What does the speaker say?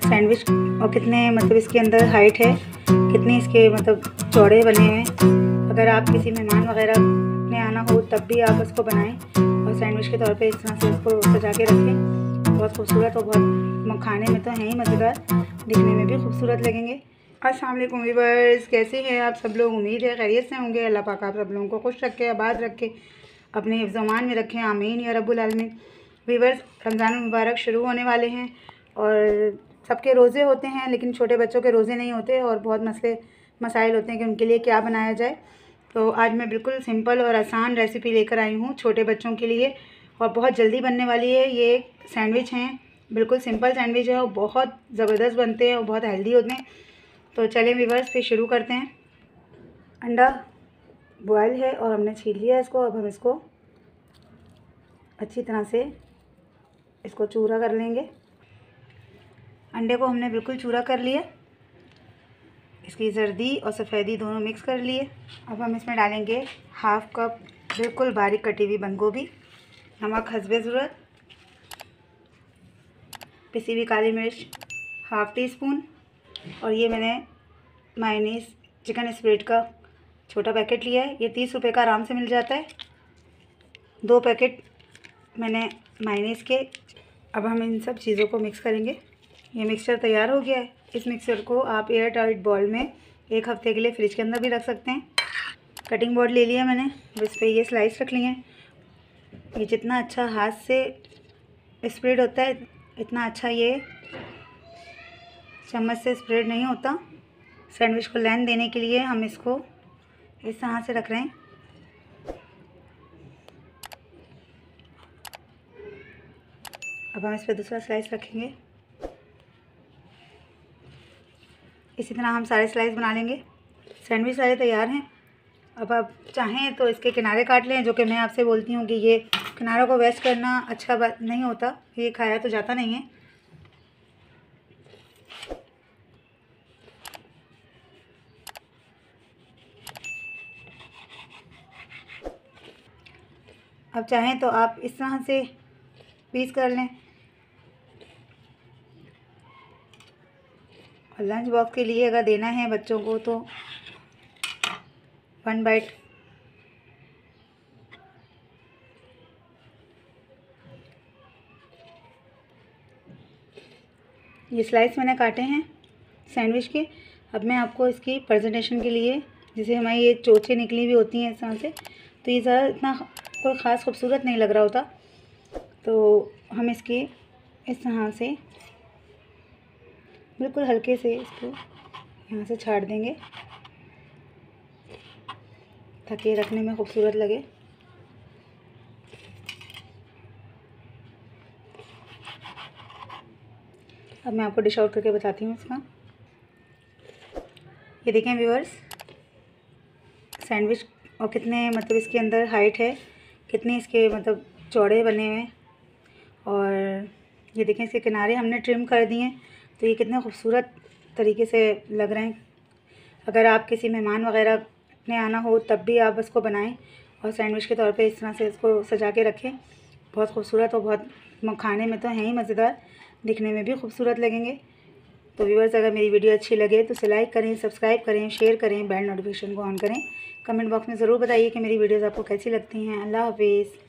Sandwich और कितने मतलब इसके अंदर हाइट है, कितने इसके मतलब चौड़े बने हुए हैं। अगर आप किसी मेहमान वगैरह ने आना हो तब भी आप इसको बनाएं और सैंडविच के तौर पे इस तरह से इसको सजा के रखें। बहुत खूबसूरत और बहुत खाने में तो हैं ही मज़ेदार, दिखने में भी खूबसूरत लगेंगे। अस्सलाम वालेकुम व्यूअर्स, कैसे हैं आप सब लोग? उम्मीद है खैरियत से होंगे। अल्लाह पाक आप सब लोगों को खुश रखे, आबाद रखे, अपने हिफ्ज़-ओ-अमान में रखें, आमीन या रब्बुल आलमीन। व्यूअर्स, रमज़ान मुबारक शुरू होने वाले हैं और सबके रोज़े होते हैं, लेकिन छोटे बच्चों के रोज़े नहीं होते और बहुत मसाइल होते हैं कि उनके लिए क्या बनाया जाए। तो आज मैं बिल्कुल सिंपल और आसान रेसिपी लेकर आई हूँ छोटे बच्चों के लिए और बहुत जल्दी बनने वाली है। ये सैंडविच हैं, बिल्कुल सिंपल सैंडविच है और बहुत ज़बरदस्त बनते हैं और बहुत हेल्दी होते हैं। तो चलें व्यूअर्स, फिर शुरू करते हैं। अंडा बॉयल है और हमने छील लिया इसको। अब हम इसको अच्छी तरह से इसको चूरा कर लेंगे। अंडे को हमने बिल्कुल चूरा कर लिया, इसकी जर्दी और सफ़ेदी दोनों मिक्स कर लिए। अब हम इसमें डालेंगे हाफ़ कप बिल्कुल बारीक कटी हुई बंद गोभी, नमक हस्बे ज़रूरत, पिसी हुई काली मिर्च हाफ़ टी स्पून, और ये मैंने मायोनीज़ चिकन स्प्रेड का छोटा पैकेट लिया है। ये 30 रुपये का आराम से मिल जाता है। 2 पैकेट मैंने मायोनीज़ के। अब हम इन सब चीज़ों को मिक्स करेंगे। ये मिक्सचर तैयार हो गया है। इस मिक्सचर को आप एयर टाइट बॉल में 1 हफ़्ते के लिए फ्रिज के अंदर भी रख सकते हैं। कटिंग बोर्ड ले लिया मैंने, इस पर ये स्लाइस रख लिए हैं। ये जितना अच्छा हाथ से स्प्रेड होता है इतना अच्छा ये चम्मच से स्प्रेड नहीं होता। सैंडविच को लेंथ देने के लिए हम इसको इस तरह से रख रहे हैं। अब हम इस पर दूसरा स्लाइस रखेंगे। इसी तरह हम सारे स्लाइस बना लेंगे। सैंडविच सारे तैयार हैं। अब आप चाहें तो इसके किनारे काट लें, जो कि मैं आपसे बोलती हूँ कि ये किनारों को वेस्ट करना अच्छा बात नहीं होता, ये खाया तो जाता नहीं है। अब चाहें तो आप इस तरह से पीस कर लें और लंच बॉक्स के लिए अगर देना है बच्चों को तो 1 बाइट ये स्लाइस मैंने काटे हैं सैंडविच के। अब मैं आपको इसकी प्रेजेंटेशन के लिए, जैसे हमारी ये चोंचें निकली हुई होती हैं इस तरह से, तो ये ज़्यादा इतना कोई ख़ास खूबसूरत नहीं लग रहा होता, तो हम इसकी इस तरह से बिल्कुल हल्के से इसको यहाँ से छाड़ देंगे ताकि रखने में खूबसूरत लगे। अब मैं आपको डिश आउट करके बताती हूँ इसका। ये देखें व्यूअर्स, सैंडविच और कितने मतलब इसके अंदर हाइट है, कितने इसके मतलब चौड़े बने हुए हैं, और ये देखें इसके किनारे हमने ट्रिम कर दिए हैं, तो ये कितने खूबसूरत तरीके से लग रहे हैं। अगर आप किसी मेहमान वगैरह ने आना हो तब भी आप इसको बनाएं और सैंडविच के तौर पे इस तरह से इसको सजा के रखें। बहुत खूबसूरत और बहुत खाने में तो हैं ही मज़ेदार, दिखने में भी खूबसूरत लगेंगे। तो व्यूअर्स, अगर मेरी वीडियो अच्छी लगे तो इसे लाइक करें, सब्सक्राइब करें, शेयर करें, बेल नोटिफिकेशन को ऑन करें। कमेंट बॉक्स में ज़रूर बताइए कि मेरी वीडियोज़ आपको कैसी लगती हैं। अल्लाह हाफिज़।